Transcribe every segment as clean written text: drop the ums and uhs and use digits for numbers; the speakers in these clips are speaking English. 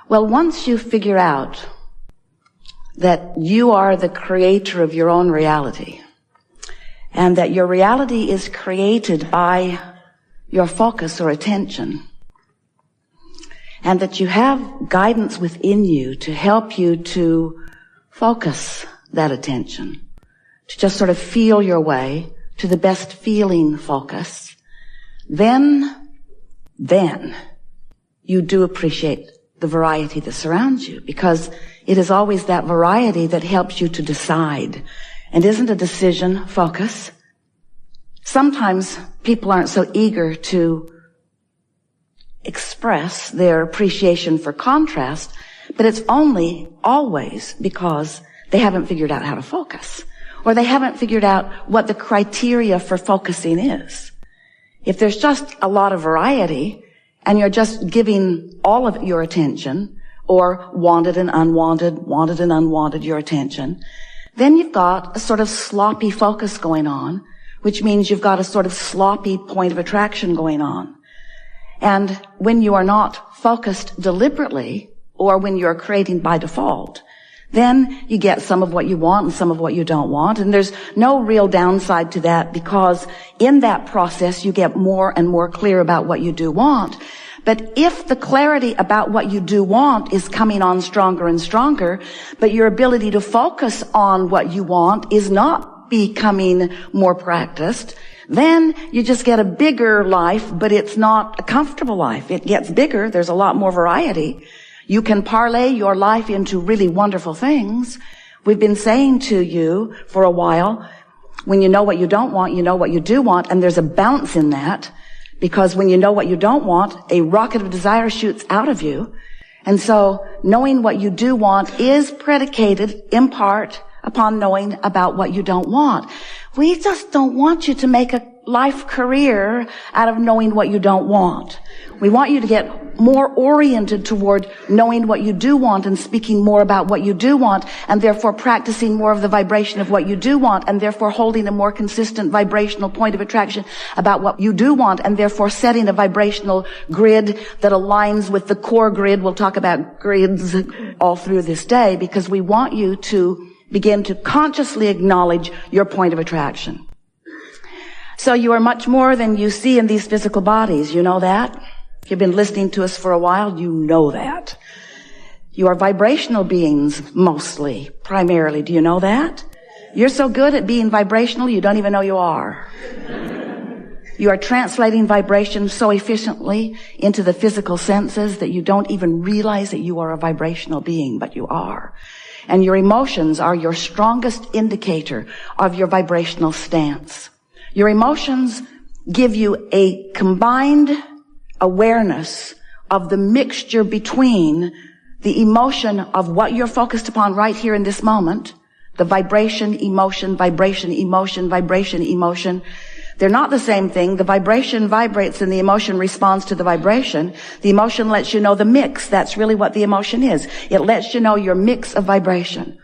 Well, once you figure out that you are the creator of your own reality, and that your reality is created by your focus or attention, and that you have guidance within you to help you to focus that attention, to just sort of feel your way to the best feeling focus, then you do appreciate the variety that surrounds you, because it is always that variety that helps you to decide. And isn't a decision focus? Sometimes people aren't so eager to express their appreciation for contrast, but it's only always because they haven't figured out how to focus, or they haven't figured out what the criteria for focusing is. If there's just a lot of variety, and you're just giving all of your attention, or wanted and unwanted your attention, then you've got a sort of sloppy focus going on, which means you've got a sort of sloppy point of attraction going on. And when you are not focused deliberately, or when you're creating by default, then you get some of what you want and some of what you don't want. And there's no real downside to that, because in that process you get more and more clear about what you do want. But if the clarity about what you do want is coming on stronger and stronger, but your ability to focus on what you want is not becoming more practiced, then you just get a bigger life, but it's not a comfortable life. It gets bigger. There's a lot more variety. You can parlay your life into really wonderful things. We've been saying to you for a while, when you know what you don't want, you know what you do want, and there's a bounce in that, because when you know what you don't want, a rocket of desire shoots out of you. And so knowing what you do want is predicated in part upon knowing about what you don't want. We just don't want you to make a life career out of knowing what you don't want. We want you to get more oriented toward knowing what you do want and speaking more about what you do want, and therefore practicing more of the vibration of what you do want, and therefore holding a more consistent vibrational point of attraction about what you do want, and therefore setting a vibrational grid that aligns with the core grid. We'll talk about grids all through this day, because we want you to begin to consciously acknowledge your point of attraction. So you are much more than you see in these physical bodies. You know that? If you've been listening to us for a while, you know that. You are vibrational beings, mostly, primarily. Do you know that? You're so good at being vibrational, you don't even know you are. You are translating vibration so efficiently into the physical senses that you don't even realize that you are a vibrational being, but you are. And your emotions are your strongest indicator of your vibrational stance. Your emotions give you a combined awareness of the mixture between the emotion of what you're focused upon right here in this moment, the vibration, emotion, vibration, emotion, vibration, emotion. They're not the same thing. The vibration vibrates and the emotion responds to the vibration. The emotion lets you know the mix. That's really what the emotion is. It lets you know your mix of vibration.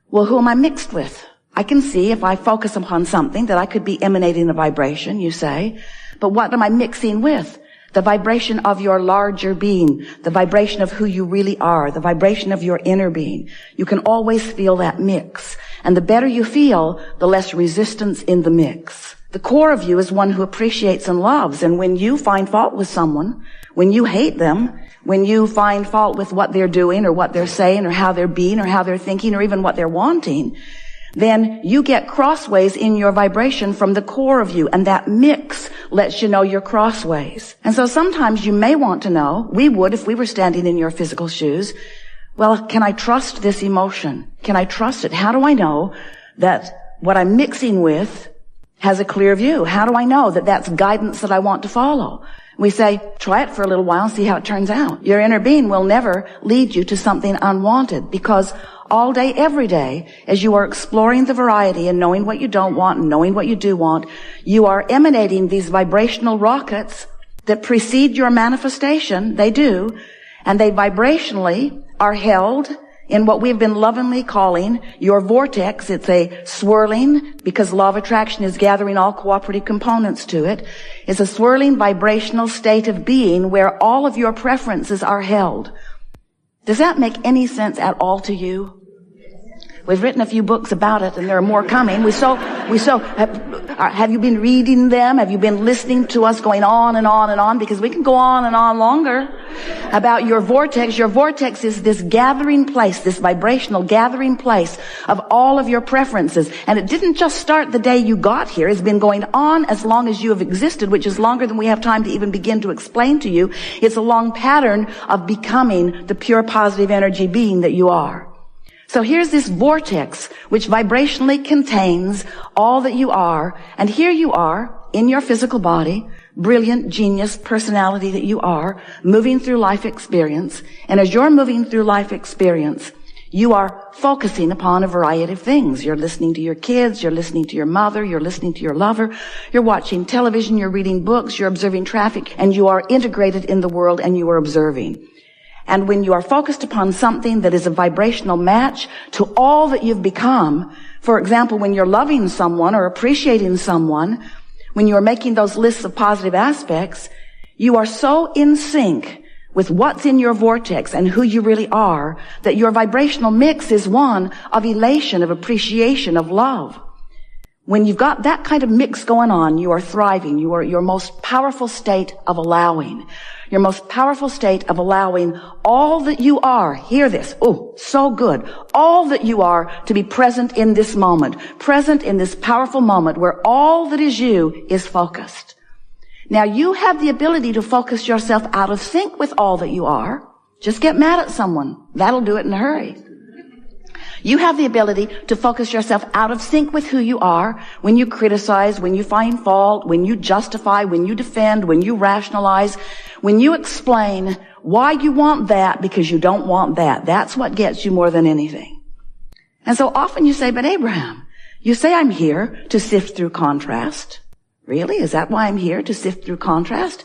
Well, who am I mixed with? I can see if I focus upon something that I could be emanating a vibration, you say. But what am I mixing with? The vibration of your larger being, the vibration of who you really are, the vibration of your inner being. You can always feel that mix. And the better you feel, the less resistance in the mix. The core of you is one who appreciates and loves. And when you find fault with someone, when you hate them, when you find fault with what they're doing or what they're saying or how they're being or how they're thinking or even what they're wanting, then you get crossways in your vibration from the core of you, and that mix lets you know your crossways. And so sometimes you may want to know, we would if we were standing in your physical shoes, well, can I trust this emotion? Can I trust it? How do I know that what I'm mixing with has a clear view? How do I know that that's guidance that I want to follow? We say, try it for a little while and see how it turns out. Your inner being will never lead you to something unwanted, because all day, every day, as you are exploring the variety and knowing what you don't want and knowing what you do want, you are emanating these vibrational rockets that precede your manifestation. They do. And they vibrationally are held in what we've been lovingly calling your vortex. It's a swirling, because law of attraction is gathering all cooperative components to it. It's a swirling vibrational state of being where all of your preferences are held. Does that make any sense at all to you? We've written a few books about it, and there are more coming. Have you been reading them? Have you been listening to us going on and on and on? Because we can go on and on longer about your vortex. Your vortex is this gathering place, this vibrational gathering place of all of your preferences. And it didn't just start the day you got here. It's been going on as long as you have existed, which is longer than we have time to even begin to explain to you. It's a long pattern of becoming the pure positive energy being that you are. So here's this vortex which vibrationally contains all that you are, and here you are in your physical body, brilliant, genius, personality that you are, moving through life experience. And as you're moving through life experience, you are focusing upon a variety of things. You're listening to your kids, you're listening to your mother, you're listening to your lover, you're watching television, you're reading books, you're observing traffic, and you are integrated in the world and you are observing. And when you are focused upon something that is a vibrational match to all that you've become, for example, when you're loving someone or appreciating someone, when you are making those lists of positive aspects, you are so in sync with what's in your vortex and who you really are that your vibrational mix is one of elation, of appreciation, of love. When you've got that kind of mix going on, you are thriving. You are your most powerful state of allowing. Your most powerful state of allowing all that you are. Hear this. Oh, so good. All that you are to be present in this moment. Present in this powerful moment where all that is you is focused. Now you have the ability to focus yourself out of sync with all that you are. Just get mad at someone. That'll do it in a hurry. You have the ability to focus yourself out of sync with who you are when you criticize, when you find fault, when you justify, when you defend, when you rationalize, when you explain why you want that because you don't want that. That's what gets you more than anything. And so often you say, but Abraham, you say I'm here to sift through contrast. Really? Is that why I'm here, to sift through contrast?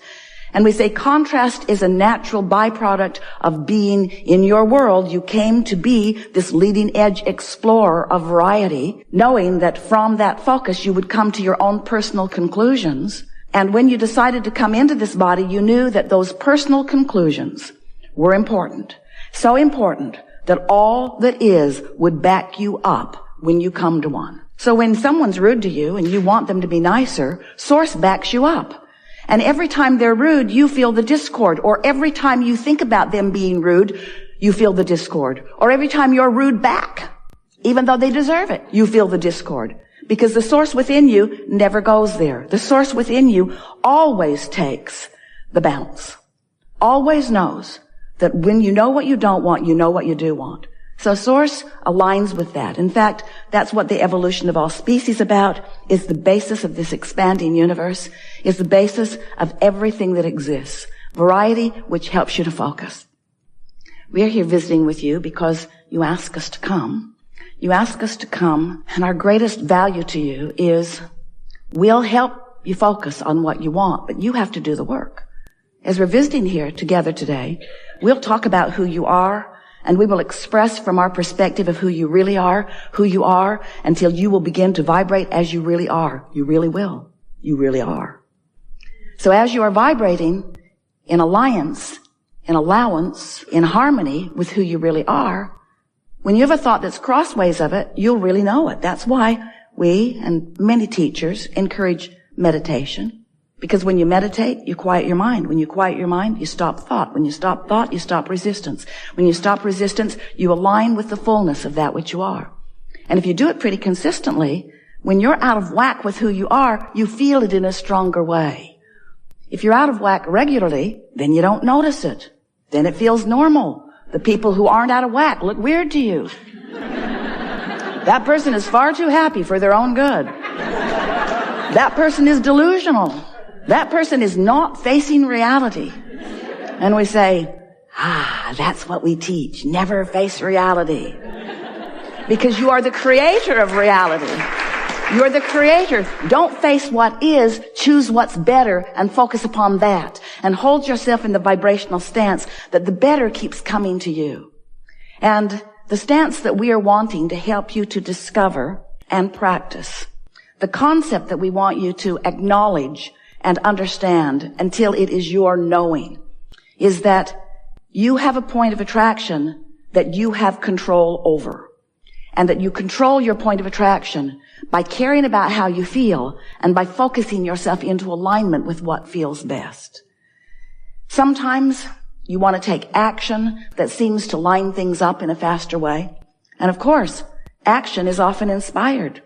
And we say contrast is a natural byproduct of being in your world. You came to be this leading edge explorer of variety, knowing that from that focus you would come to your own personal conclusions. And when you decided to come into this body, you knew that those personal conclusions were important. So important that all that is would back you up when you come to one. So when someone's rude to you and you want them to be nicer, Source backs you up. And every time they're rude, you feel the discord. Or every time you think about them being rude, you feel the discord. Or every time you're rude back, even though they deserve it, you feel the discord. Because the source within you never goes there. The source within you always takes the bounce. Always knows that when you know what you don't want, you know what you do want. So Source aligns with that. In fact, that's what the evolution of all species about, is the basis of this expanding universe, is the basis of everything that exists. Variety, which helps you to focus. We are here visiting with you because you ask us to come. You ask us to come, and our greatest value to you is we'll help you focus on what you want, but you have to do the work. As we're visiting here together today, we'll talk about who you are, and we will express from our perspective of who you really are, until you will begin to vibrate as you really are. You really will. You really are. So as you are vibrating in alliance, in allowance, in harmony with who you really are, when you have a thought that's crossways of it, you'll really know it. That's why we and many teachers encourage meditation. Because when you meditate, you quiet your mind. When you quiet your mind, you stop thought. When you stop thought, you stop resistance. When you stop resistance, you align with the fullness of that which you are. And if you do it pretty consistently, when you're out of whack with who you are, you feel it in a stronger way. If you're out of whack regularly, then you don't notice it. Then it feels normal. The people who aren't out of whack look weird to you. That person is far too happy for their own good. That person is delusional. That person is not facing reality. And we say, that's what we teach. Never face reality. Because you are the creator of reality. You're the creator. Don't face what is, choose what's better and focus upon that. And hold yourself in the vibrational stance that the better keeps coming to you. And the stance that we are wanting to help you to discover and practice, the concept that we want you to acknowledge and understand until it is your knowing, is that you have a point of attraction that you have control over, and that you control your point of attraction by caring about how you feel and by focusing yourself into alignment with what feels best. Sometimes you want to take action that seems to line things up in a faster way. And of course, action is often inspired.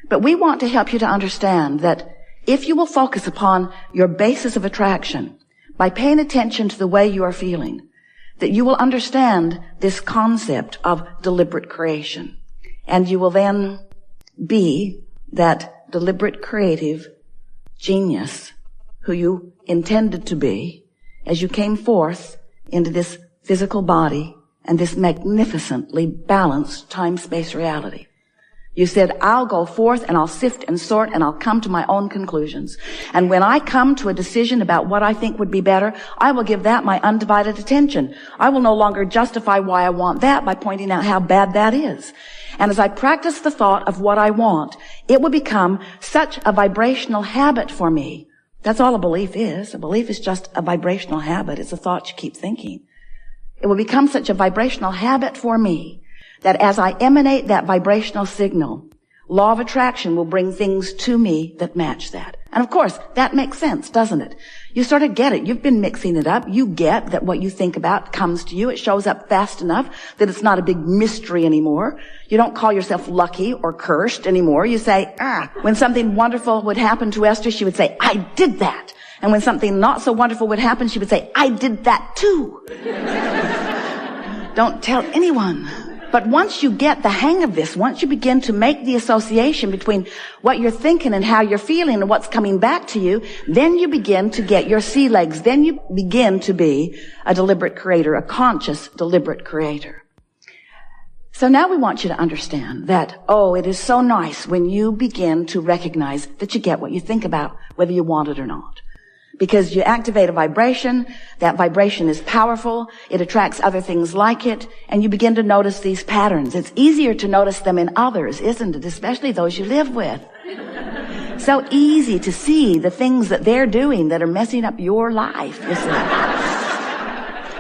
But we want to help you to understand that if you will focus upon your basis of attraction by paying attention to the way you are feeling, that you will understand this concept of deliberate creation. And you will then be that deliberate creative genius who you intended to be as you came forth into this physical body and this magnificently balanced time-space reality. You said, I'll go forth and I'll sift and sort and I'll come to my own conclusions. And when I come to a decision about what I think would be better, I will give that my undivided attention. I will no longer justify why I want that by pointing out how bad that is. And as I practice the thought of what I want, it will become such a vibrational habit for me. That's all a belief is. A belief is just a vibrational habit. It's a thought you keep thinking. It will become such a vibrational habit for me that as I emanate that vibrational signal, law of attraction will bring things to me that match that. And of course, that makes sense, doesn't it? You sort of get it. You've been mixing it up. You get that what you think about comes to you. It shows up fast enough that it's not a big mystery anymore. You don't call yourself lucky or cursed anymore. You say, when something wonderful would happen to Esther, she would say, I did that. And when something not so wonderful would happen, she would say, I did that too. Don't tell anyone. But once you get the hang of this, once you begin to make the association between what you're thinking and how you're feeling and what's coming back to you, then you begin to get your sea legs. Then you begin to be a deliberate creator, a conscious, deliberate creator. So now we want you to understand that, it is so nice when you begin to recognize that you get what you think about, whether you want it or not. Because you activate a vibration, that vibration is powerful, it attracts other things like it, and you begin to notice these patterns. It's easier to notice them in others, isn't it? Especially those you live with. So easy to see the things that they're doing that are messing up your life, isn't it?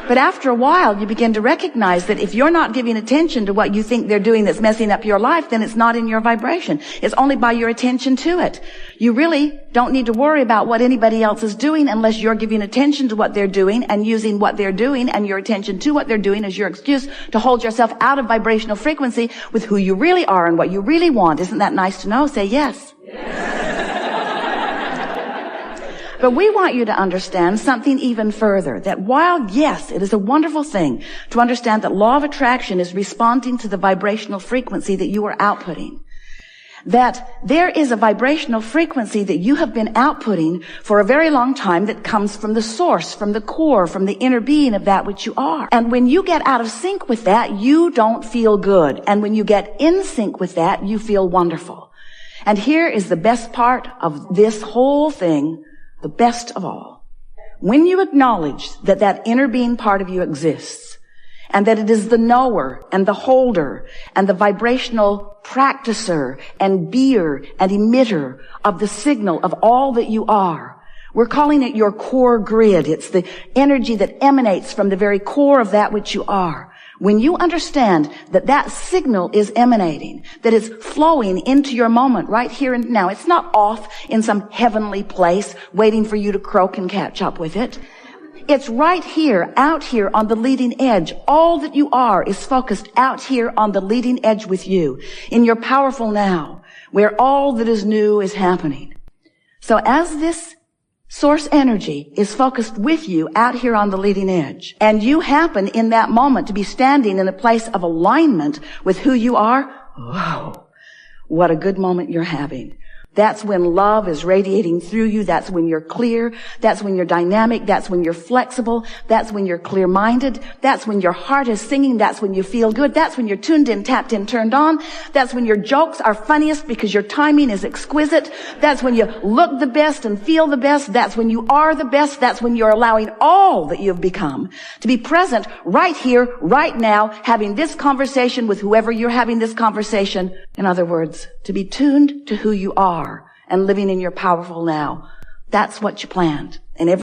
But after a while, you begin to recognize that if you're not giving attention to what you think they're doing that's messing up your life, then it's not in your vibration. It's only by your attention to it. You really don't need to worry about what anybody else is doing unless you're giving attention to what they're doing and using what they're doing and your attention to what they're doing as your excuse to hold yourself out of vibrational frequency with who you really are and what you really want. Isn't that nice to know? Say yes. But we want you to understand something even further, that while, yes, it is a wonderful thing to understand that law of attraction is responding to the vibrational frequency that you are outputting, that there is a vibrational frequency that you have been outputting for a very long time that comes from the source, from the core, from the inner being of that which you are. And when you get out of sync with that, you don't feel good. And when you get in sync with that, you feel wonderful. And here is the best part of this whole thing, the best of all. When you acknowledge that that inner being part of you exists, and that it is the knower and the holder and the vibrational practicer and beer and emitter of the signal of all that you are, we're calling it your core grid. It's the energy that emanates from the very core of that which you are. When you understand that that signal is emanating, that it's flowing into your moment right here and now, it's not off in some heavenly place waiting for you to croak and catch up with it. It's right here, out here on the leading edge. All that you are is focused out here on the leading edge with you, in your powerful now, where all that is new is happening. So as this source energy is focused with you out here on the leading edge, and you happen in that moment to be standing in a place of alignment with who you are, whoa, what a good moment you're having. That's when love is radiating through you. That's when you're clear. That's when you're dynamic. That's when you're flexible. That's when you're clear-minded. That's when your heart is singing. That's when you feel good. That's when you're tuned in, tapped in, turned on. That's when your jokes are funniest because your timing is exquisite. That's when you look the best and feel the best. That's when you are the best. That's when you're allowing all that you've become to be present right here, right now, having this conversation with whoever you're having this conversation. In other words, to be tuned to who you are and living in your powerful now. That's what you planned. And every